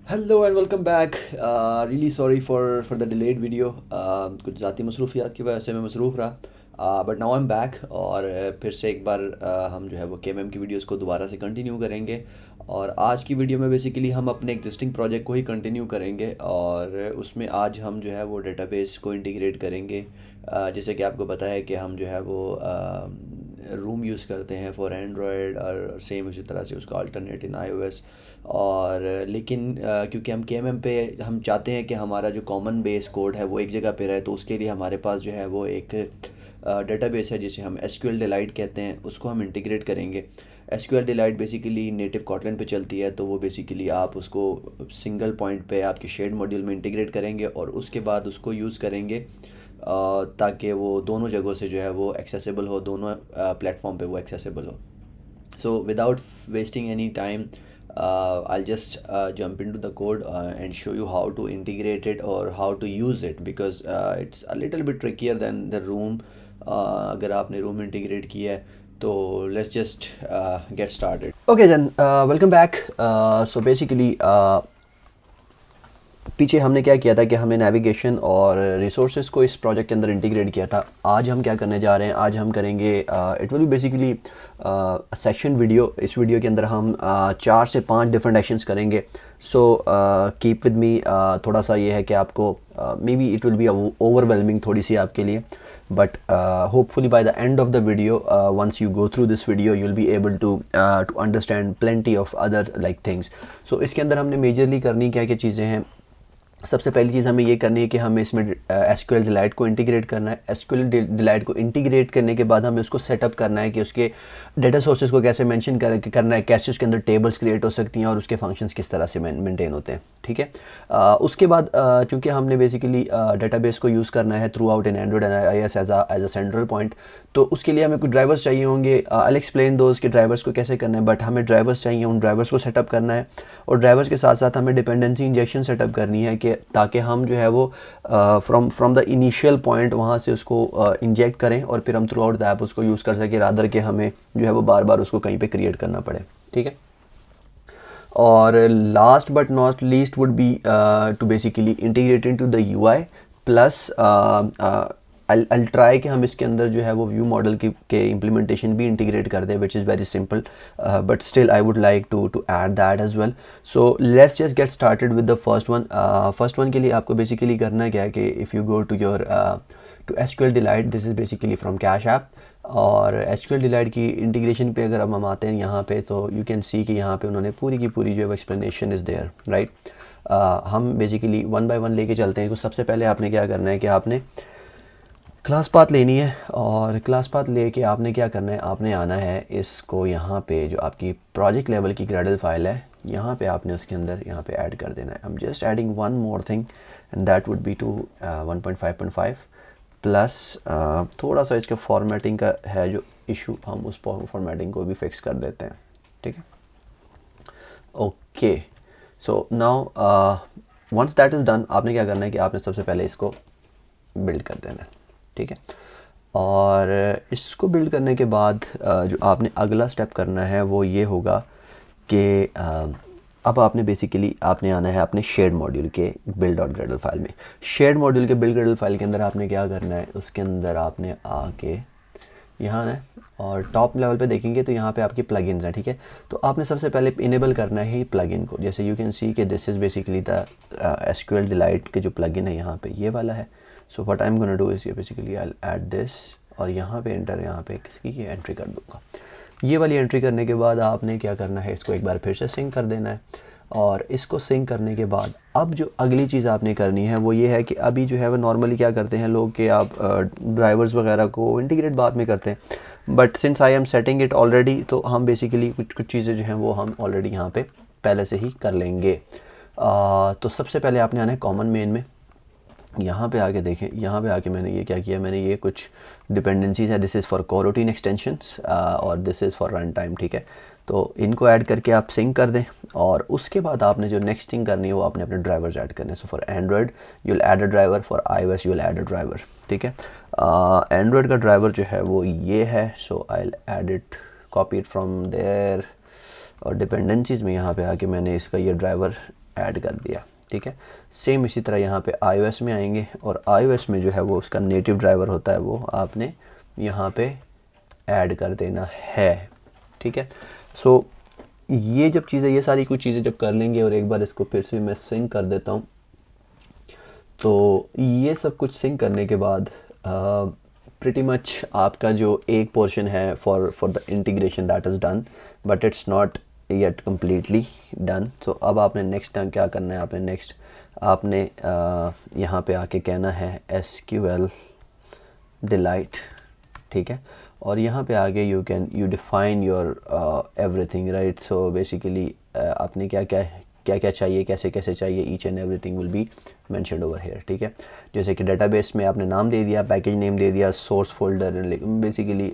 Hello and welcome back. Really sorry for the delayed video. कुछ ज़ाती मसरूफियात की वजह से मैं मसरूफ़ रहा, but now I am back. और फिर से एक बार हम जो है वो KMM की वीडियोस को दोबारा से कंटिन्यू करेंगे। और आज की वीडियो में बेसिकली हम अपने एग्जिस्टिंग प्रोजेक्ट को ही कंटिन्यू करेंगे, और उसमें आज हम जो है वो डेटाबेस को इंटीग्रेट करेंगे। जैसे कि आपको पता है कि हम जो है वो रूम यूज़ करते हैं फॉर एंड्रॉयड, और सेम उसी तरह से उसका अल्टरनेट इन iOS। और लेकिन क्योंकि हम KMM पे हम चाहते हैं कि हमारा जो कॉमन बेस कोड है वो एक जगह पे रहे, तो उसके लिए हमारे पास जो है वो एक डेटाबेस है जिसे हम SQL डिलाइट कहते हैं, उसको हम इंटीग्रेट करेंगे। SQL डिलाइट बेसिकली नेटिव कॉटलन पे चलती है, तो वो बेसिकली आप उसको सिंगल पॉइंट पे आपके शेड मॉड्यूल में इंटीग्रेट करेंगे और उसके बाद उसको यूज़ करेंगे, ताकि वो दोनों जगहों से जो है वो एक्सेसिबल हो, दोनों प्लेटफॉर्म पे वो एक्सेसिबल हो। So without wasting any time, I'll just jump into the code and show you how to integrate it or how to use it, because it's a little bit trickier than the room. अगर आपने room integrate किया है तो let's just get started. Okay then, welcome back. So basically पीछे हमने क्या किया था कि हमने नेविगेशन और रिसोर्सेज को इस प्रोजेक्ट के अंदर इंटीग्रेट किया था। आज हम क्या करने जा रहे हैं, आज हम करेंगे it will B basically section video. इस वीडियो के अंदर हम 4 से 5 डिफरेंट एक्शंस करेंगे। So keep with me. थोड़ा सा ये है कि आपको may be it will B overwhelming थोड़ी सी आपके लिए, but hopefully by the end of the video, once you go through this video, you'll be able to understand plenty of other like things. So इसके अंदर हमने majorly करनी क्या क्या चीज़ें हैं। सबसे पहली चीज़ हमें ये करनी है कि हमें इसमें SQL डिलाइट को इंटीग्रेट करना है। SQL डिलाइट को इंटीग्रेट करने के बाद हमें उसको सेटअप करना है कि उसके डेटा सोर्सेज को कैसे मेंशन करना है, कैसे उसके अंदर टेबल्स क्रिएट हो सकती हैं और उसके फंक्शंस किस तरह से मेंटेन होते हैं। ठीक है। उसके बाद चूँकि हमने बेसिकली डेटाबेस को यूज़ करना है throughout in Android and iOS as a central point, तो उसके लिए हमें कुछ ड्राइवर्स चाहिए होंगे। आई एक्सप्लेन दोस्त के ड्राइवर्स को कैसे करना है, बट हमें ड्राइवर्स चाहिए, उन ड्राइवर्स को सेटअप करना है। और ड्राइवर्स के साथ साथ हमें डिपेंडेंसी इंजेक्शन सेटअप करनी है कि ताकि हम जो है वो फ्रॉम द इनिशियल पॉइंट वहाँ से उसको इंजेक्ट करें और फिर हम थ्रू आउट द ऐप उसको यूज़ कर सकें, रादर के हमें जो है वो बार बार उसको कहीं पे क्रिएट करना पड़े। ठीक है। और last but not least would be to basically integrate into the UI plus I'll try कि हम इसके अंदर जो है वो व्यू मॉडल के इम्प्लीमेंटेशन भी इंटीग्रेट कर दें, which is very simple, but still I would like to add that as well. So let's just get started with the first one. First one के लिए आपको बेसिकली करना क्या है कि if you go to your to SQL delight, this is basically from cache app. और SQL delight की integration पे अगर हम आते हैं यहाँ पे, तो यू कैन सी कि यहाँ पे उन्होंने पूरी की पूरी जो है एक्सप्लेनेशन इज़ देयर, राइट। हम बेसिकली वन बाय वन लेके चलते हैं। तो सबसे पहले आपने क्या करना है कि आपने क्लास पाथ लेनी है, और क्लास पाथ लेके आपने क्या करना है, आपने आना है इसको यहाँ पे जो आपकी प्रोजेक्ट लेवल की ग्रेडल फाइल है, यहाँ पे आपने उसके अंदर यहाँ पे ऐड कर देना है। I am just adding one more thing and that would be to 1.5.5 plus थोड़ा सा इसके फॉर्मेटिंग का है जो इशू, हम उस फॉर्मेटिंग को भी फिक्स कर देते हैं। ठीक है। Okay, so now once that is done, आपने क्या करना है कि आपने सबसे पहले इसको बिल्ड कर देना है। ठीक है। और इसको बिल्ड करने के बाद जो आपने अगला स्टेप करना है वो ये होगा कि अब आपने बेसिकली आपने आना है अपने शेड मॉड्यूल के बिल्ड डॉट ग्रेडल फाइल में। शेड मॉड्यूल के बिल्ड ग्रेडल फाइल के अंदर आपने क्या करना है, उसके अंदर आपने आके यहाँ ना, और टॉप लेवल पे देखेंगे तो यहाँ पे आपकी प्लगइन्स हैं। ठीक है। तो आपने सबसे पहले इनेबल करना है प्लगइन को। जैसे यू कैन सी कि this is basically the SQL delight के जो प्लगइन है यहाँ पे ये वाला है। So what I am gonna do is ये बेसिकली आई ऐड दिस, और यहाँ पे एंटर, यहाँ पे किसकी ये एंट्री कर दूँगा। ये वाली एंट्री करने के बाद आपने क्या करना है, इसको एक बार फिर से सिंक कर देना है। और इसको सिंक करने के बाद अब जो अगली चीज़ आपने करनी है वो ये है कि अभी जो है वो नॉर्मली क्या करते हैं लोग कि आप ड्राइवर्स वगैरह को इंटीग्रेट बाद में करते हैं, but since I am setting it already, तो हम बेसिकली कुछ चीज़ें जो हैं वो हम ऑलरेडी यहाँ पे पहले से ही कर लेंगे। तो सबसे पहले आपने आना है कॉमन मेन में। यहाँ पे आके देखें, यहाँ पे आके मैंने ये क्या किया, मैंने ये कुछ डिपेंडेंसीज है, दिस इज़ फॉर कोरोटीन एक्सटेंशंस और this is for run time. ठीक है। तो इनको ऐड करके आप सिंक कर दें, और उसके बाद आपने जो नेक्स्ट थिंग करनी है वो आपने अपने ड्राइवर्स ऐड करने हैं। So for Android you will add a driver, for iOS you will add a driver. ठीक है। एंड्रॉयड का ड्राइवर जो है वो ये है, so I will add it, copy it from there, और डिपेंडेंसीज़ में यहाँ पे आके मैंने इसका ये ड्राइवर ऐड कर दिया, ठीक है। सेम इसी तरह यहाँ पे iOS में आएंगे और iOS में जो है वो उसका नेटिव ड्राइवर होता है वो आपने यहाँ पे ऐड कर देना है, ठीक है। सो ये जब चीज़ें, ये सारी कुछ चीज़ें जब कर लेंगे और एक बार इसको फिर से मैं सिंक कर देता हूँ, तो ये सब कुछ सिंक करने के बाद प्रिटी मच आपका जो एक पोर्शन है for the integration that is done, but it's not yet completely done. So अब आपने नेक्स्ट टाइम क्या करना है, आपने नेक्स्ट आपने यहाँ पे आके कहना है SQL डिलाइट, ठीक है। और यहाँ पे आगे you define your everything, right. So basically आपने क्या क्या चाहिए, कैसे कैसे चाहिए, each and everything will be mentioned over here, ठीक है। जैसे कि डेटाबेस में आपने नाम दे दिया, पैकेज नेम दे दिया, सोर्स फोल्डर बेसिकली,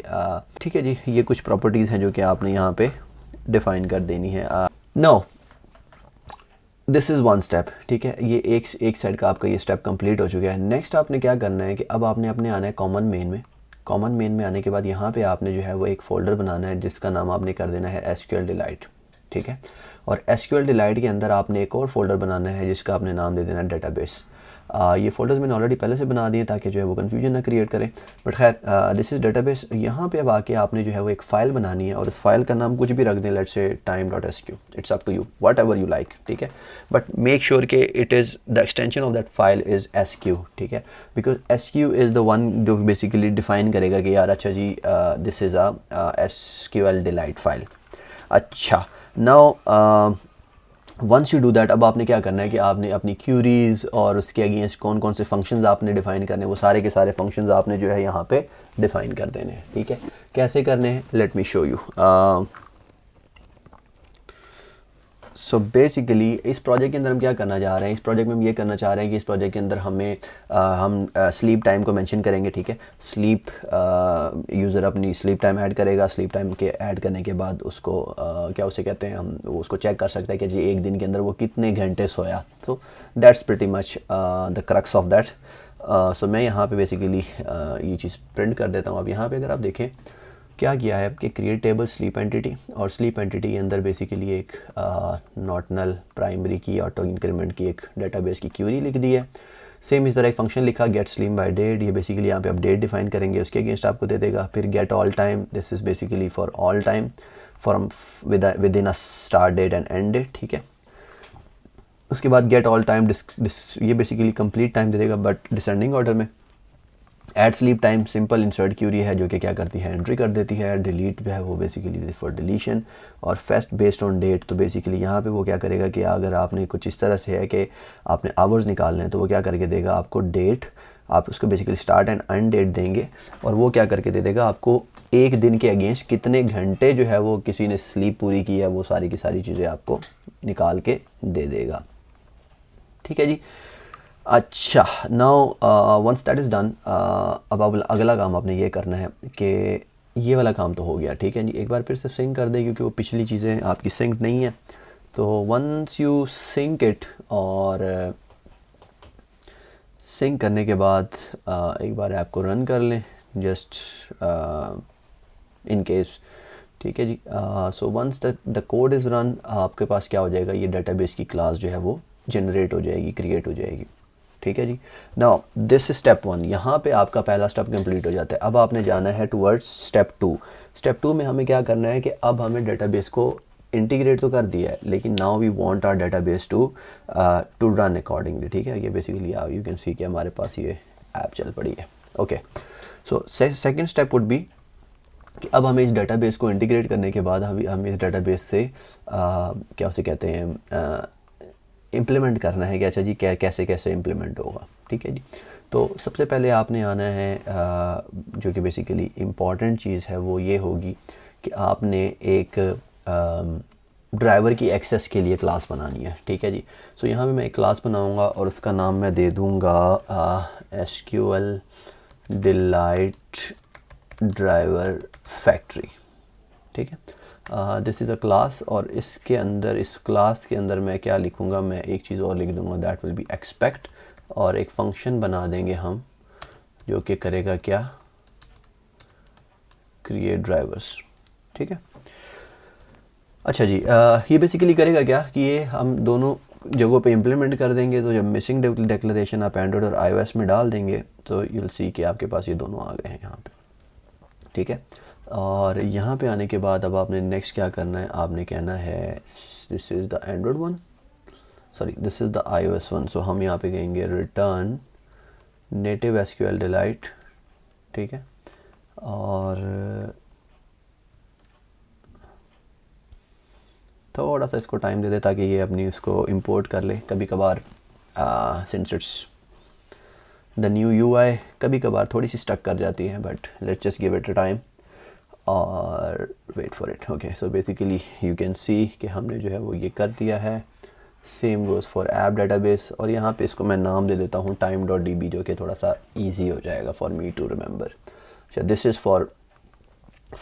ठीक है जी। ये कुछ प्रॉपर्टीज़ हैं जो कि आपने यहाँ पे डिफ़ाइन कर देनी है। No this is one step, ठीक है। ये एक साइड का आपका ये स्टेप कंप्लीट हो चुका है। नेक्स्ट आपने क्या करना है कि अब आपने अपने आना है कॉमन मेन में। कॉमन मेन में आने के बाद यहाँ पे आपने जो है वो एक फ़ोल्डर बनाना है जिसका नाम आपने कर देना है SQL डिलाइट, ठीक है। और SQL डिलाइट के अंदर आपने एक और फोल्डर बनाना है जिसका आपने नाम दे देना है डेटाबेस। ये फ़ोल्डर्स मैंने ऑलरेडी पहले से बना दिए ताकि जो है वो कन्फ्यूजन ना क्रिएट करें, बट खैर दिस इज़ डेटाबेस। यहाँ पे अब आके आपने जो है वो एक फ़ाइल बनानी है और इस फाइल का नाम कुछ भी रख दें, let's say time.sq, it's up to you, whatever you like, ठीक है। बट मेक श्योर कि it is the extension of that file is SQ, ठीक है, because SQ is the one जो बेसिकली डिफ़ाइन करेगा कि यार अच्छा जी this is SQL delight file. अच्छा, now once you do that, अब आपने क्या करना है कि आपने अपनी क्यूरीज़ और उसके अगेंस्ट कौन कौन से फंक्शंस आपने डिफ़ाइन करने हैं, वो सारे के सारे फंक्शंस आपने जो है यहाँ पे डिफ़ाइन कर देने हैं, ठीक है। कैसे करने हैं, let me show you. So basically इस प्रोजेक्ट के अंदर हम क्या करना चाह रहे हैं, इस प्रोजेक्ट में हम ये करना चाह रहे हैं कि इस प्रोजेक्ट के अंदर हम स्लीप टाइम को मेंशन करेंगे, ठीक है। स्लीप यूज़र अपनी स्लीप टाइम ऐड करेगा, स्लीप टाइम के ऐड करने के बाद उसको क्या उसे कहते हैं, हम उसको चेक कर सकते हैं कि जी एक दिन के अंदर वो कितने घंटे सोया। तो that's pretty much the crux of that. So मैं यहाँ पे बेसिकली ये चीज़ प्रिंट कर देता हूँ। अब यहाँ पे अगर आप देखें क्या किया है कि क्रिएट टेबल स्लीप एंटिटी, और स्लीप एंटिटी के अंदर बेसिकली एक नॉट नल प्राइमरी की ऑटो इंक्रीमेंट की एक डेटाबेस की क्यूरी लिख दी है। सेम इस तरह एक फंक्शन लिखा गेट स्लीप बाय डेट, ये बेसिकली यहाँ पे आप डेट डिफाइन करेंगे, उसके अगेंस्ट आपको दे देगा। फिर get all time, this is basically for all time from within a start date and end date, ठीक है। उसके बाद गेट ऑल टाइम ये बेसिकली कंप्लीट टाइम दे देगा बट डिसेंडिंग ऑर्डर में। Add sleep time simple insert query है जो कि क्या करती है, एंट्री कर देती है। डिलीट जो है वो बेसिकली फॉर डिलीशन। और फेस्ट बेस्ड ऑन डेट, तो बेसिकली यहाँ पे वो क्या करेगा कि अगर आपने कुछ इस तरह से है कि आपने आवर्स निकालने हैं तो वो क्या करके देगा आपको डेट, आप उसको basically start and end date देंगे और वो क्या करके दे देगा आपको एक दिन के अगेंस्ट कितने घंटे जो है वो किसी ने स्लीप पूरी की है, वो सारी की सारी चीज़ें आपको निकाल के दे देगा, ठीक है जी। अच्छा, now once that is done, अब अगला काम आपने ये करना है कि ये वाला काम तो हो गया, ठीक है जी। एक बार फिर से सिंक कर दे क्योंकि वो पिछली चीज़ें आपकी सिंक नहीं है। तो वंस यू सिंक इट, और सिंक करने के बाद एक बार ऐप को रन कर लें जस्ट इन केस, ठीक है जी। So once the code is run, आपके पास क्या हो जाएगा, ये डेटाबेस की क्लास जो है वो जनरेट हो जाएगी, क्रिएट हो जाएगी, ठीक है जी। नाउ दिस इज स्टेप 1, यहाँ पे आपका पहला स्टेप कंप्लीट हो जाता है। अब आपने जाना है टुवर्ड्स स्टेप 2। स्टेप 2 में हमें क्या करना है कि अब हमें डेटाबेस को इंटीग्रेट तो कर दिया है, लेकिन now we want our database to run accordingly, ठीक है। ये बेसिकली यू कैन सी कि हमारे पास ये ऐप चल पड़ी है, okay. So second step would be कि अब हमें इस डेटाबेस को इंटीग्रेट करने के बाद हमें इस डेटाबेस से क्या उसे कहते हैं, इम्प्लीमेंट करना है कि अच्छा जी कैसे कैसे इम्प्लीमेंट होगा, ठीक है जी। तो सबसे पहले आपने आना है जो कि बेसिकली इम्पॉर्टेंट चीज़ है वो ये होगी कि आपने एक ड्राइवर की एक्सेस के लिए क्लास बनानी है, ठीक है जी। सो यहाँ पे मैं एक क्लास बनाऊँगा और उसका नाम मैं दे दूँगा SQL डिलाइट ड्राइवर फैक्ट्री, ठीक है। दिस इज़ अ क्लास, और इसके अंदर, इस क्लास के अंदर मैं क्या लिखूँगा, मैं एक चीज़ और लिख दूँगा, दैट विल बी एक्सपेक्ट, और एक फंक्शन बना देंगे हम जो कि करेगा क्या, क्रिएट ड्राइवर्स, ठीक है। अच्छा जी, ये बेसिकली करेगा क्या कि ये हम दोनों जगहों पे इम्प्लीमेंट कर देंगे, तो जब मिसिंग डिक्लेरेशन आप एंड्रॉयड और iOS में डाल देंगे तो यूल सी कि आपके पास ये दोनों आ गए हैं यहाँ पे, ठीक है। और यहाँ पे आने के बाद अब आपने नेक्स्ट क्या करना है, आपने कहना है this is the Android one, sorry this is the iOS one. So हम यहाँ पे कहेंगे रिटर्न नेटिव SQL डिलाइट, ठीक है। और थोड़ा सा इसको टाइम दे दे ताकि ये अपनी उसको इंपोर्ट कर ले। कभी कभार since it's the new UI कभी कभार थोड़ी सी स्टक कर जाती है, but let's just give it a time और wait for it. Okay, so basically you can see कि हमने जो है वो ये कर दिया है। Same goes for app database, और यहाँ पे इसको मैं नाम दे देता हूँ time.db, जो कि थोड़ा सा ईजी हो जाएगा फॉर मी टू रिमेंबर। अच्छा, this is for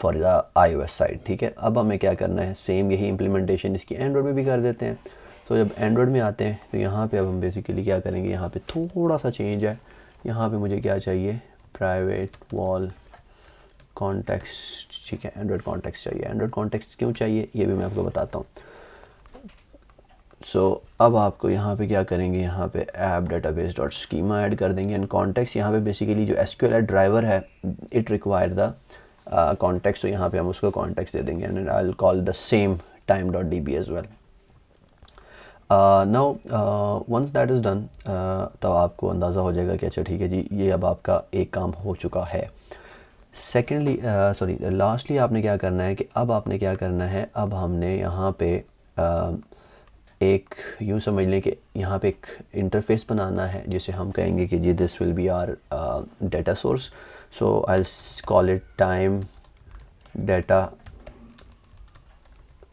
the iOS side, ठीक है। अब हमें क्या करना है, सेम यही इम्प्लीमेंटेशन इसकी एंड्रॉयड में भी कर देते हैं। सो जब एंड्रॉयड में आते हैं तो यहाँ पे अब हम बेसिकली क्या करेंगे, यहाँ पे थोड़ा सा चेंज है। यहाँ पे मुझे क्या चाहिए, प्राइवेट वॉल कॉन्टेक्स्ट, ठीक है, एंड्रॉयड कॉन्टेक्स्ट चाहिए। एंड्रॉयड कॉन्टेक्स्ट क्यों चाहिए ये भी मैं आपको बताता हूँ। सो अब आपको यहाँ पे क्या करेंगे, यहाँ पे app database dot schema add कर देंगे एंड कॉन्टेक्स्ट। यहाँ पे बेसिकली जो SQL ड्राइवर है इट रिक्वायर द कॉन्टेक्स्ट, तो यहाँ पे हम उसको कॉन्टेक्स्ट दे देंगे and I will call the same time.db as well. Now once that is done, तो आपको अंदाज़ा हो जाएगा कि अच्छा ठीक है जी, ये अब आपका एक काम हो चुका है। सेकेंडली लास्टली आपने क्या करना है कि अब आपने क्या करना है, अब हमने यहाँ पे एक यूँ समझ लें कि यहाँ पे एक इंटरफेस बनाना है जिसे हम कहेंगे कि जी this will be our data source. So I will call it time data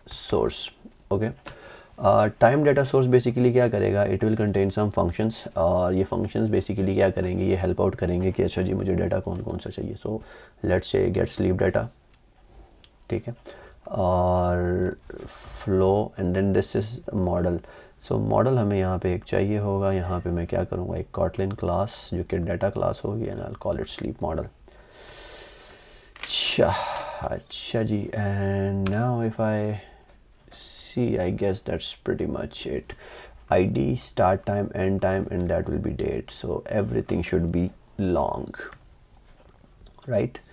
source. Okay, time data source basically क्या करेगा, it will contain some functions, और ये फंक्शंस बेसिकली क्या करेंगे, ये हेल्प आउट करेंगे कि अच्छा जी मुझे डाटा कौन कौन सा चाहिए। So let's say get sleep data, ठीक है, और flow and then this is model. So model हमें यहाँ पे एक चाहिए होगा। यहाँ पे मैं क्या करूँगा, एक कॉटलिन क्लास जो कि डाटा क्लास होगी and I will call it sleep model. अच्छा जी, and now if I see, I guess that's pretty much it. ID, start time, end time, and that will be date. So everything should be long, right?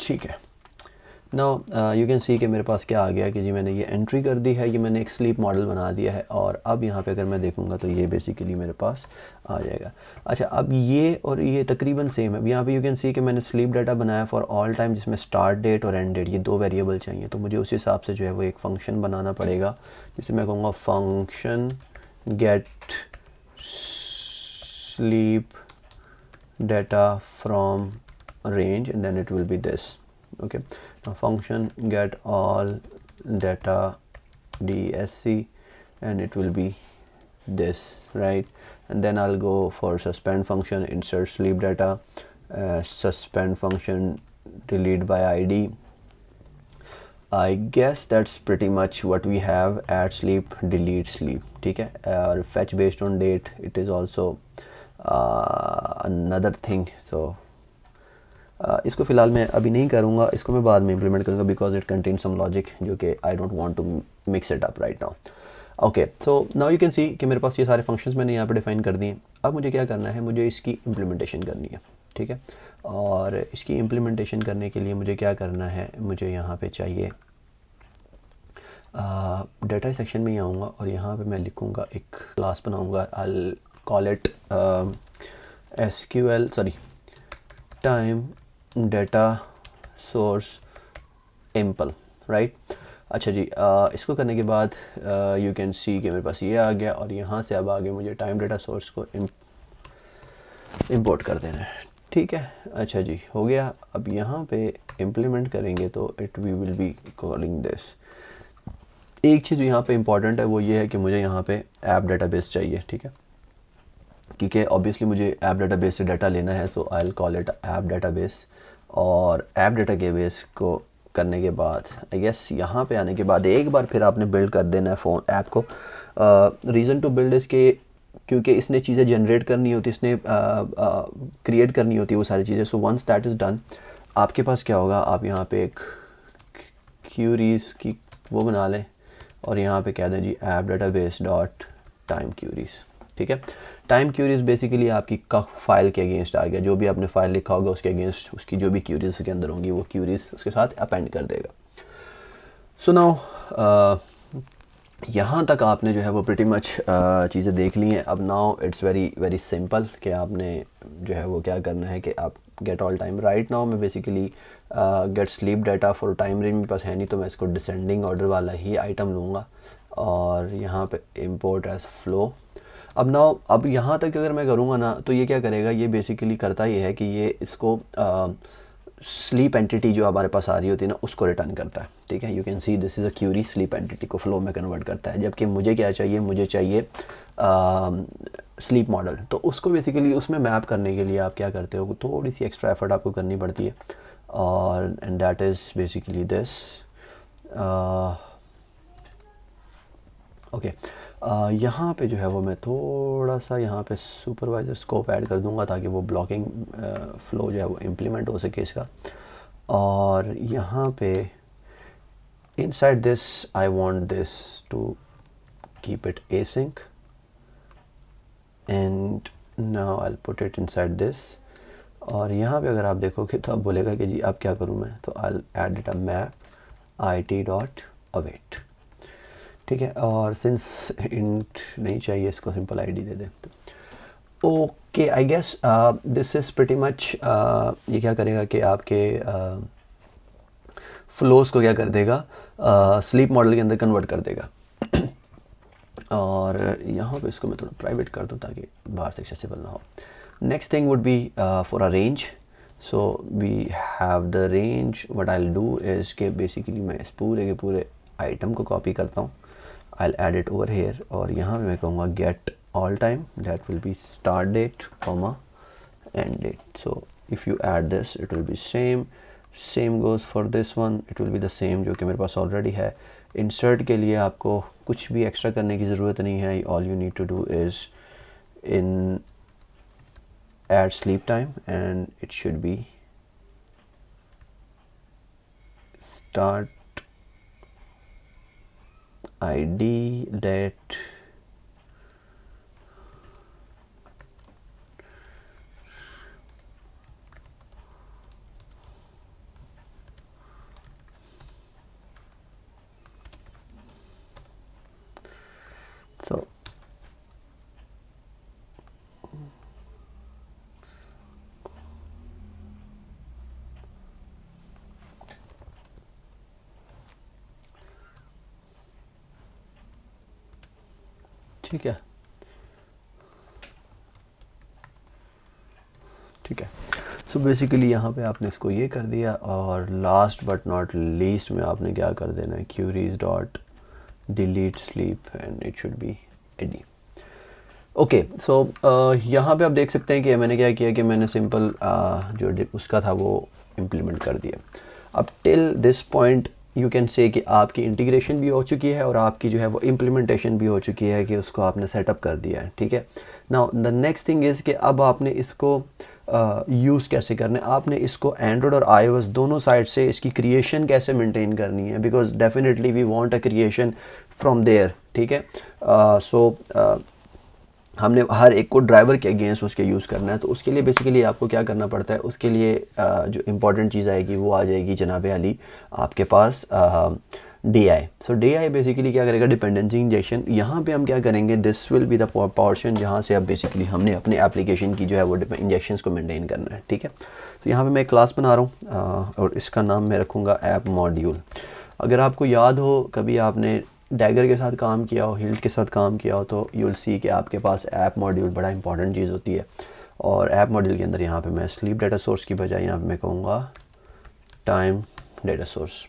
ठीक है। Now you can see कि मेरे पास क्या आ गया कि जी मैंने ये entry कर दी है, ये मैंने एक स्लीप मॉडल बना दिया है, और अब यहाँ पे अगर मैं देखूँगा तो ये बेसिकली मेरे पास आ जाएगा। अच्छा, अब ये और ये तकरीबन सेम है। यहाँ पे यू कैन सी कि मैंने स्लीप डाटा बनाया फॉर ऑल टाइम, जिसमें स्टार्ट डेट और एंड डेट ये दो वेरिएबल चाहिए। तो मुझे उस हिसाब से जो है वो एक फ़ंक्शन बनाना पड़ेगा, जिसे मैं कहूँगा function gate sleep data from range, and then it will be this. Okay, now function get all data DSC, and it will be this, right? And then I'll go for suspend function, insert sleep data, suspend function delete by ID. I guess that's pretty much what we have, add sleep, delete sleep, ठीक है। और fetch based on date, it is also another thing. So इसको फ़िलहाल मैं अभी नहीं करूँगा, इसको मैं बाद में इम्प्लीमेंट करूँगा because it contain some logic जो कि I don't want to mix it up right now. Okay, so now you can see कि मेरे पास ये सारे फंक्शंस मैंने यहाँ पे डिफाइन कर दिए। अब मुझे क्या करना है, मुझे इसकी इम्प्लीमेंटेशन करनी है, ठीक है। और इसकी इम्प्लीमेंटेशन करने के लिए मुझे क्या करना है, मुझे यहाँ पे चाहिए डाटा सेक्शन में ही आऊँगा और यहाँ पे मैं लिखूँगा, एक क्लास बनाऊँगा, I call it SQL time data source Imphal, right. अच्छा जी, इसको करने के बाद यू कैन सी कि मेरे पास ये आ गया, और यहाँ से अब आगे मुझे टाइम डेटा सोर्स को इंपोर्ट कर देना है, ठीक है। अच्छा जी, हो गया। अब यहाँ पे इम्प्लीमेंट करेंगे तो it we will be calling this. एक चीज़ यहाँ पे इम्पॉर्टेंट है, वो ये है कि मुझे यहाँ पे ऐप डाटाबेस चाहिए, ठीक है, क्योंकि ऑब्वियसली मुझे ऐप डाटाबेस से डाटा लेना है। So I will call it app database, और ऐप डाटाबेस को करने के बाद आई गेस यहाँ पे आने के बाद एक बार फिर आपने बिल्ड कर देना है फ़ोन ऐप को। रीज़न टू बिल्ड इसके क्योंकि इसने चीज़ें जनरेट करनी होती, इसने क्रिएट करनी होती है वो सारी चीज़ें। So once that is done, आपके पास क्या होगा, आप यहाँ पे एक क्यूरीज़ की वो बना लें और यहाँ पे कह दें जी app database dot time queries. ठीक है, टाइम क्यूरीज़ बेसिकली आपकी फाइल के अगेंस्ट आ गया, जो भी आपने फाइल लिखा होगा उसके अगेंस्ट उसकी जो भी क्यूरीज़ के अंदर होंगी वो क्यूरीज़ उसके साथ अपेंड कर देगा। सो नाउ यहाँ तक आपने जो है वो प्रिटी मच चीज़ें देख ली हैं। अब now it's very very simple कि आपने जो है वो क्या करना है कि आप get all time. Right now मैं basically get sleep data for time range मेरे पास है नहीं, तो मैं इसको डिसेंडिंग ऑर्डर वाला ही आइटम लूँगा और यहाँ पे इंपोर्ट एज फ्लो। अब यहाँ तक अगर मैं करूँगा ना तो ये क्या करेगा, ये बेसिकली करता ये है कि ये इसको स्लीप एंटिटी जो हमारे पास आ रही होती है ना उसको रिटर्न करता है। ठीक है, you can see this is a query, sleep entity को फ्लो में कन्वर्ट करता है। जबकि मुझे क्या चाहिए, मुझे चाहिए स्लीप मॉडल, तो उसको बेसिकली उसमें मैप करने के लिए आप क्या करते हो, थोड़ी सी एक्स्ट्रा एफर्ट आपको करनी पड़ती है और and that is basically this. Okay, यहाँ पे जो है वो मैं थोड़ा सा यहाँ पे सुपरवाइज़र स्कोप ऐड कर दूँगा ताकि वो ब्लॉकिंग फ़्लो जो है वो इम्प्लीमेंट हो सके इसका। और यहाँ पे inside this I want this to keep it async and now I will put it inside this. और यहाँ पे अगर आप देखोगे तो आप बोलेगा कि जी अब क्या करूँ मैं, तो I will add it a map IT dot await. ठीक है, और सिंस इंट नहीं चाहिए इसको सिंपल ID दे दें। Okay, I guess this is pretty much. ये क्या करेगा कि आपके फ्लोस को क्या कर देगा, स्लीप मॉडल के अंदर कन्वर्ट कर देगा। और यहाँ पे इसको मैं थोड़ा प्राइवेट कर दूँ ताकि बाहर से एक्सेसिबल ना हो। Next thing would be for a range. So we have the range. What I will do is कि बेसिकली मैं इस पूरे के पूरे आइटम को कॉपी करता हूँ, I'll add it over here और यहाँ पे मैं कहूँगा get all time, that will be start date comma end date. So if you add this it will be same goes for this one, it will be the same जो कि मेरे पास already है। insert के लिए आपको कुछ भी extra करने की ज़रूरत नहीं है, all you need to do is in add sleep time and it should be start ID date so ठीक है, ठीक है। सो बेसिकली यहाँ पे आपने इसको ये कर दिया और लास्ट बट नॉट लीस्ट में आपने क्या कर देना है, queries dot delete sleep and it should be ID। Okay, so यहाँ पे आप देख सकते हैं कि मैंने क्या किया कि मैंने सिंपल जो उसका था वो इम्प्लीमेंट कर दिया। अब till this point you can say कि आपकी इंटीग्रेशन भी हो चुकी है और आपकी जो है वो इम्प्लीमेंटेशन भी हो चुकी है कि उसको आपने सेटअप कर दिया है। ठीक है, now the next thing is कि अब आपने इसको यूज़ कैसे करना है, आपने इसको एंड्रॉयड और iOS दोनों साइड से इसकी क्रिएशन कैसे मेंटेन करनी है, because definitely we want a creation from there. ठीक है, सो हमने हर एक को ड्राइवर के अगेंस्ट उसके यूज़ करना है, तो उसके लिए बेसिकली आपको क्या करना पड़ता है, उसके लिए जो इम्पॉर्टेंट चीज़ आएगी वो आ जाएगी जनाब अली आपके पास DI। सो DI बेसिकली क्या करेगा, डिपेंडेंसी इंजेक्शन। यहाँ पे हम क्या करेंगे, this will be the portion जहाँ से अब बेसिकली हमने अपने एप्लीकेशन की जो है वो इंजेक्शंस को मेंटेन करना है। ठीक है, तो यहाँ पे मैं एक क्लास बना रहा हूँ और इसका नाम मैं रखूँगा ऐप मॉड्यूल। अगर आपको याद हो कभी आपने डैगर के साथ काम किया हो, हिल्ट के साथ काम किया हो, तो यू विल सी कि आपके पास ऐप मॉड्यूल बड़ा इंपॉर्टेंट चीज़ होती है। और ऐप मॉड्यूल के अंदर यहाँ पे मैं स्लीप डाटा सोर्स की बजाय यहाँ पे मैं कहूँगा टाइम डाटा सोर्स।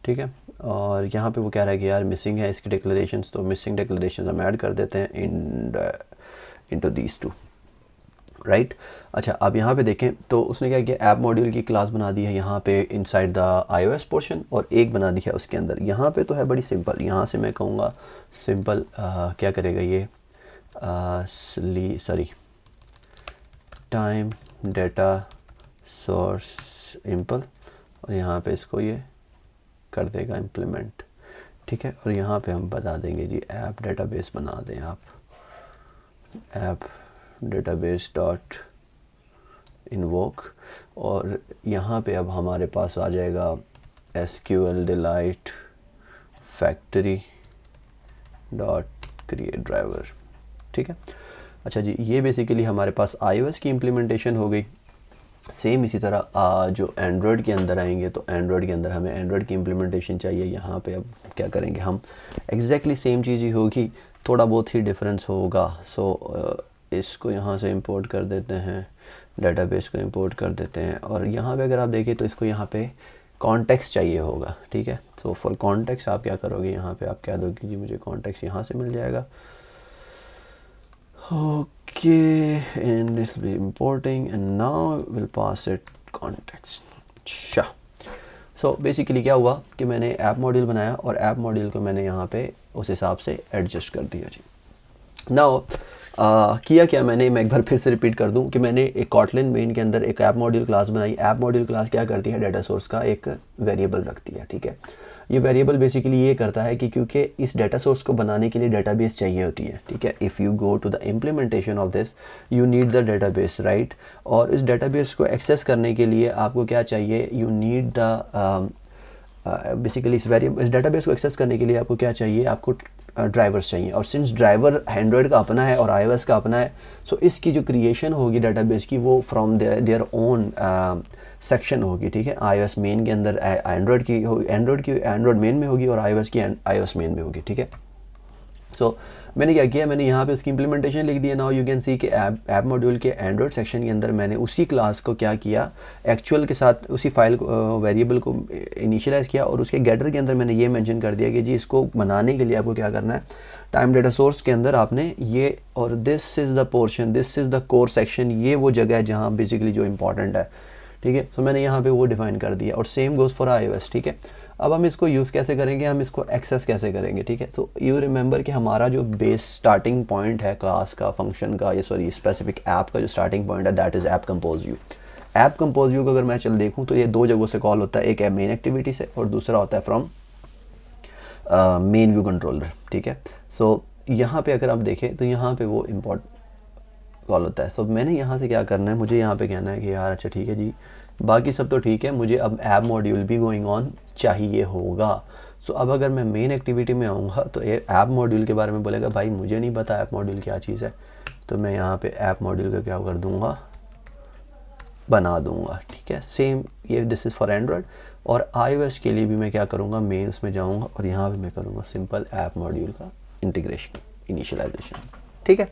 ठीक है, और यहाँ पे वो कह रहा है कि यार मिसिंग है इसकी डिक्लेरेशंस, तो मिसिंग डिक्लेरेशंस हम ऐड कर देते हैं इनटू दीज टू, राइट। अच्छा, अब यहाँ पे देखें तो उसने क्या किया, ऐप मॉड्यूल की क्लास बना दी है यहाँ पे इनसाइड द iOS पोर्शन और एक बना दी है उसके अंदर। यहाँ पे तो है बड़ी सिंपल, यहाँ से मैं कहूँगा सिंपल क्या करेगा ये टाइम डाटा सोर्स सिंपल, और यहाँ पे इसको ये कर देगा इम्प्लीमेंट, ठीक है। और यहाँ पे हम बता देंगे जी ऐप डेटाबेस बना दें आप, ऐप डेटाबेस डॉट इन्वोक, और यहाँ पे अब हमारे पास आ जाएगा SQL delight factory dot create driver, ठीक है। अच्छा जी, ये बेसिकली हमारे पास iOS की इम्प्लीमेंटेशन हो गई। सेम इसी तरह जो एंड्रॉयड के अंदर आएंगे तो एंड्रॉयड के अंदर हमें एंड्रॉयड की इम्प्लीमेंटेशन चाहिए। यहाँ पे अब क्या करेंगे हम, एग्जैक्टली सेम चीज़ ही होगी, थोड़ा बहुत ही डिफरेंस होगा। सो इसको यहाँ से इंपोर्ट कर देते हैं, डेटाबेस को इंपोर्ट कर देते हैं, और यहाँ पे अगर आप देखें तो इसको यहाँ पे कॉन्टेक्स्ट चाहिए होगा, ठीक है। सो फॉर कॉन्टेक्स्ट आप क्या करोगे, यहाँ पे आप कह दो कि जी मुझे कॉन्टेक्स्ट यहाँ से मिल जाएगा, okay, and this will be importing and now we'll pass it context। अच्छा, सो बेसिकली क्या हुआ कि मैंने ऐप मॉड्यूल बनाया और ऐप मॉड्यूल को मैंने यहाँ पे उस हिसाब से एडजस्ट कर दिया जी। नाउ किया क्या मैंने, मैं एक बार फिर से रिपीट कर दूं कि मैंने एक कॉटलिन मेन के अंदर एक ऐप मॉड्यूल क्लास बनाई। ऐप मॉड्यूल क्लास क्या करती है, डाटा सोर्स का एक वेरिएबल रखती है, ठीक है। ये वेरिएबल बेसिकली ये करता है कि क्योंकि इस डाटा सोर्स को बनाने के लिए डाटाबेस चाहिए होती है, ठीक है। If you go to the implementation of this you need the database, right. और इस डाटाबेस को एक्सेस करने के लिए आपको क्या चाहिए, यू नीड द बेसिकली इस डाटाबेस को एक्सेस करने के लिए आपको क्या चाहिए, आपको ड्राइवर्स चाहिए। और सिंस ड्राइवर एंड्रॉयड का अपना है और iOS का अपना है, सो इसकी जो क्रिएशन होगी डाटाबेस की वो फ्रॉम देयर ओन सेक्शन होगी, ठीक है। iOS मेन के अंदर एंड्रॉयड की एंड्रॉयड मेन में होगी और iOS की iOS मेन में होगी, ठीक है। सो मैंने क्या किया, मैंने यहाँ पे उसकी इम्प्लीमेंटेशन लिख दिया। नाउ यू कैन सी कि ऐप मॉड्यूल के एंड्रॉयड सेक्शन के अंदर मैंने उसी क्लास को क्या किया, एक्चुअल के साथ उसी फाइल वेरिएबल को इनिशियलाइज़ किया, और उसके गेटर के अंदर मैंने ये मेंशन कर दिया कि जी इसको बनाने के लिए आपको क्या करना है, टाइम डेटा सोर्स के अंदर आपने ये, और this is the portion, this is the core section, ये वो जगह है जहाँ बेसिकली जो इंपॉर्टेंट है, ठीक है। तो मैंने यहाँ पे वो डिफाइन कर दिया, और सेम गोज़ फॉर iOS, ठीक है। अब हम इसको यूज़ कैसे करेंगे, हम इसको एक्सेस कैसे करेंगे, ठीक है। सो यू रिमेंबर कि हमारा जो बेस स्टार्टिंग पॉइंट है क्लास का, फंक्शन का, ये सॉरी स्पेसिफिक ऐप का जो स्टार्टिंग पॉइंट है that is app compose view. App compose view को अगर मैं चल देखूँ तो ये दो जगहों से कॉल होता है, एक है मेन एक्टिविटी से और दूसरा होता है फ्रॉम मेन व्यू कंट्रोलर, ठीक है। सो यहाँ पे अगर आप देखें तो यहाँ पे वो इम्पोर्ट कॉल होता है। सो मैंने यहाँ से क्या करना है, मुझे यहाँ पे कहना है कि यार अच्छा ठीक है जी, बाकी सब तो ठीक है, मुझे अब ऐप मॉड्यूल भी गोइंग ऑन चाहिए होगा। सो अब अगर मैं मेन एक्टिविटी में आऊँगा तो ये ऐप मॉड्यूल के बारे में बोलेगा, भाई मुझे नहीं पता ऐप मॉड्यूल क्या चीज़ है, तो मैं यहाँ पे ऐप मॉड्यूल का क्या कर दूँगा, बना दूँगा, ठीक है। सेम ये दिस इज़ फॉर एंड्रॉयड, और iOS के लिए भी मैं क्या करूँगा, मेन्स में जाऊँगा और यहाँ पे मैं करूँगा सिंपल ऐप मॉड्यूल का इंटीग्रेशन, इनिशियलाइजेशन, ठीक है।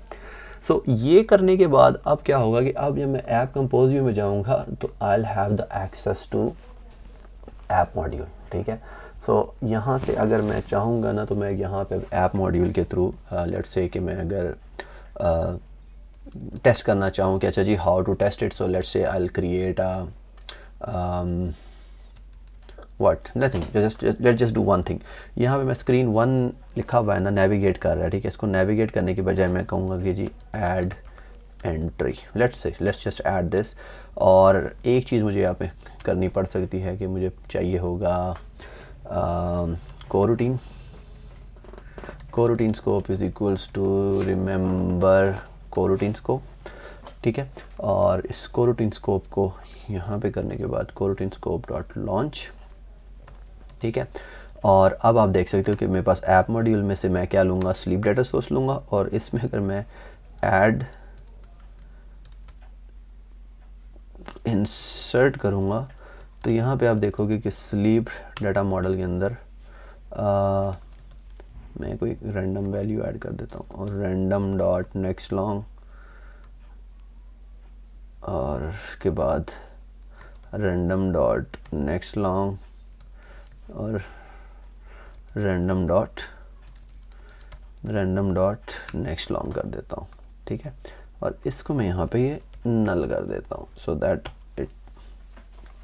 सो ये करने के बाद अब क्या होगा कि अब जब मैं ऐप कंपोज व्यू में जाऊँगा तो I will have the access to app module, ठीक है। सो यहाँ से अगर मैं चाहूँगा ना तो मैं यहाँ पे ऐप मॉड्यूल के थ्रू लेट्स से कि मैं अगर टेस्ट करना चाहूँ कि अच्छा जी how to test it, so let's say I will create what nothing, let's just do one thing. यहाँ पे मैं स्क्रीन 1 लिखा हुआ है ना, नेविगेट कर रहा है, ठीक है। इसको नेविगेट करने के बजाय मैं कहूँगा कि जी add entry, let's just add this. और एक चीज़ मुझे यहाँ पे करनी पड़ सकती है कि मुझे चाहिए होगा coroutine scope is equals to remember coroutine scope, ठीक है। और इस कोरूटीन स्कोप को यहाँ पे करने के बाद कोरूटीन स्कोप डॉट लॉन्च, ठीक है। और अब आप देख सकते हो कि मेरे पास ऐप मॉड्यूल में से मैं क्या लूँगा, स्लीप डेटा सोर्स लूँगा, और इसमें अगर मैं ऐड इंसर्ट करूँगा तो यहाँ पे आप देखोगे कि स्लीप डाटा मॉडल के अंदर मैं कोई रैंडम वैल्यू ऐड कर देता हूँ, और रैंडम डॉट नेक्स्ट लॉन्ग, और उसके बाद रैंडम डॉट नेक्स्ट लॉन्ग, और रैंडम डॉट नेक्स्ट लॉन्ग कर देता हूँ, ठीक है। और इसको मैं यहाँ पे ये नल कर देता हूँ, so that it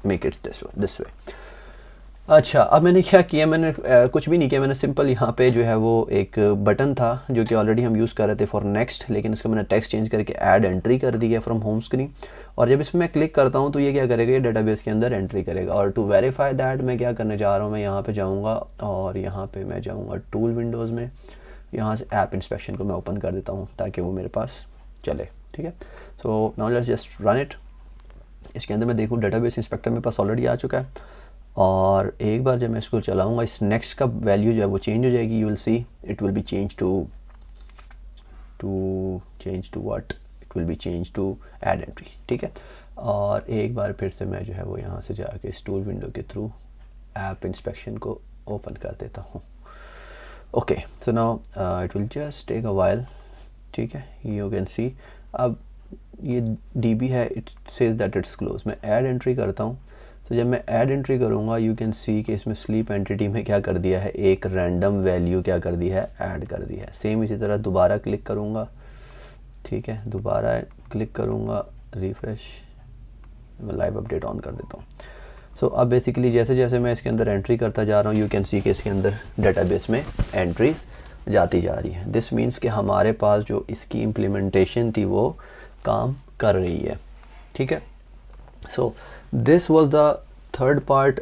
make it's this way. अच्छा, अब मैंने क्या किया, मैंने कुछ भी नहीं किया, मैंने सिंपल यहाँ पे जो है वो एक बटन था जो कि ऑलरेडी हम यूज़ कर रहे थे फॉर नेक्स्ट, लेकिन इसका मैंने टेक्स्ट चेंज करके ऐड एंट्री कर दिया फ्रॉम होम स्क्रीन। और जब इसमें मैं क्लिक करता हूँ तो ये क्या करेगा, ये डेटाबेस के अंदर एंट्री करेगा। और टू वेरीफाई दैट मैं क्या करने जा रहा हूँ, मैं यहाँ पर जाऊँगा और यहाँ पर मैं जाऊँगा टूल विंडोज़ में, यहाँ से ऐप इंस्पेक्शन को मैं ओपन कर देता हूँ ताकि वो मेरे पास चले। ठीक है, so now let's just run it. इसके अंदर मैं देखूँ डेटाबेस इंस्पेक्टर मेरे पास ऑलरेडी आ चुका है। और एक बार जब मैं इसको चलाऊँगा, इस नेक्स्ट का वैल्यू जो है वो चेंज हो जाएगी। You will see it will be change to what, it will be change to add entry. ठीक है, और एक बार फिर से मैं जो है वो यहाँ से जाके इस टूल विंडो के थ्रू ऐप इंस्पेक्शन को ओपन कर देता हूँ। Okay, so now it will just take a while. ठीक है, यू कैन सी अब ये DB है, it says that it's close. मैं ऐड एंट्री करता हूँ, तो जब मैं ऐड एंट्री करूँगा यू कैन सी कि इसमें स्लीप एंटिटी में क्या कर दिया है, एक रैंडम वैल्यू क्या कर दी है, ऐड कर दी है। सेम इसी तरह दोबारा क्लिक करूँगा। ठीक है, दोबारा क्लिक करूँगा, रिफ्रेश, मैं लाइव अपडेट ऑन कर देता हूँ। सो अब बेसिकली जैसे जैसे मैं इसके अंदर एंट्री करता जा रहा हूँ, यू कैन सी कि इसके अंदर डेटाबेस में एंट्रीज जाती जा रही हैं। दिस मीन्स कि हमारे पास जो इसकी इम्प्लीमेंटेशन थी वो काम कर रही है। ठीक है, so this was the third part,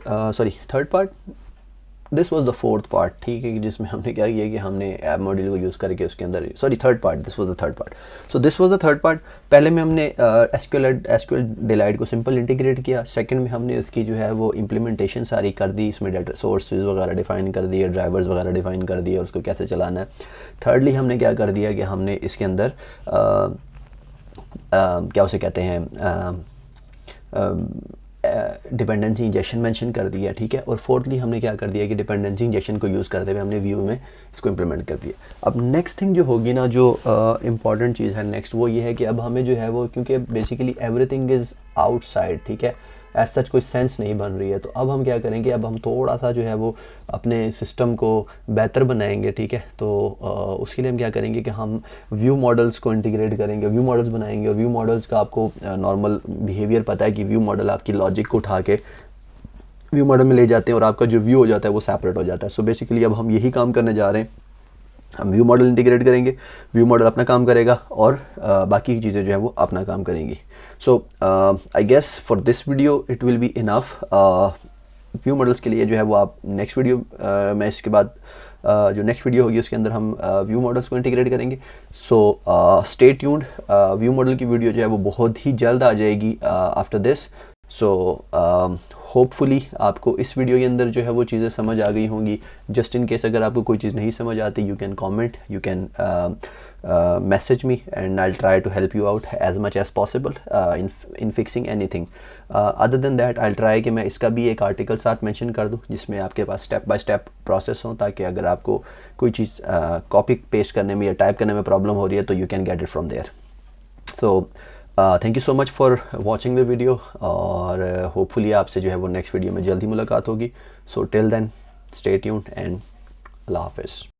this was the fourth part. ठीक है, कि जिसमें हमने क्या किया कि हमने ऐप मॉड्यूल को यूज़ करके उसके अंदर, third part, this was the third part. So this was the third part. पहले में हमने एसक्यूएल डिलाइट को सिंपल इंटीग्रेट किया। सेकंड में हमने इसकी जो है वो इम्प्लीमेंटेशन सारी कर दी, इसमें डाटा सोर्सेज वगैरह डिफाइन कर दिए, ड्राइवर्स वगैरह डिफाइन कर दिए और उसको कैसे चलाना है। थर्डली हमने क्या कर दिया कि हमने इसके अंदर क्या उसे कहते हैं, डिपेंडेंसी इंजेक्शन मेंशन कर दिया। ठीक है, और फोर्थली हमने क्या कर दिया कि डिपेंडेंसी इंजेक्शन को यूज़ करते हुए हमने व्यू में इसको इम्प्लीमेंट कर दिया। अब नेक्स्ट थिंग जो होगी ना, जो इम्पॉर्टेंट चीज़ है नेक्स्ट, वो ये है कि अब हमें जो है वो, क्योंकि बेसिकली एवरीथिंग इज़ आउटसाइड, ठीक है, एज सच कोई सेंस नहीं बन रही है, तो अब हम क्या करेंगे, अब हम थोड़ा सा जो है वो अपने सिस्टम को बेहतर बनाएंगे। ठीक है, तो उसके लिए हम क्या करेंगे कि हम व्यू मॉडल्स को इंटीग्रेट करेंगे, व्यू मॉडल्स बनाएंगे। और व्यू मॉडल्स का आपको नॉर्मल बिहेवियर पता है कि व्यू मॉडल आपकी लॉजिक को उठा के व्यू मॉडल में ले जाते हैं और आपका जो व्यू हो जाता है वो सेपरेट हो जाता है। सो बेसिकली अब हम यही काम करने जा रहे हैं, हम व्यू मॉडल इंटीग्रेट करेंगे, व्यू मॉडल अपना काम करेगा और बाकी की चीज़ें जो है वो अपना काम करेंगी। So I guess for this video it will be enough. View models के लिए जो है वो आप नेक्स्ट वीडियो में, इसके बाद जो नेक्स्ट वीडियो होगी उसके अंदर हम व्यू मॉडल्स को इंटीग्रेट करेंगे। So stay tuned, view model की वीडियो जो है वो बहुत ही जल्द आ जाएगी आफ्टर दिस। सो होपफुली आपको इस वीडियो के अंदर जो है वो चीज़ें समझ आ गई होंगी। जस्ट इन केस अगर आपको कोई चीज़ नहीं समझ आती, you can comment, you can message me and I try to help you out as much as possible in fixing anything. Other than that I try कि मैं इसका भी एक आर्टिकल साथ मेंशन कर दूं जिसमें आपके पास स्टेप बाय स्टेप प्रोसेस हो, ताकि अगर आपको कोई चीज़ कॉपी पेस्ट करने में या टाइप करने में प्रॉब्लम हो रही है तो you can get it from there. So thank you so much for watching the video, और होपफुली आपसे जो है वो नेक्स्ट वीडियो में जल्दी मुलाकात होगी। So till then stay tuned and Allah हाफिज़।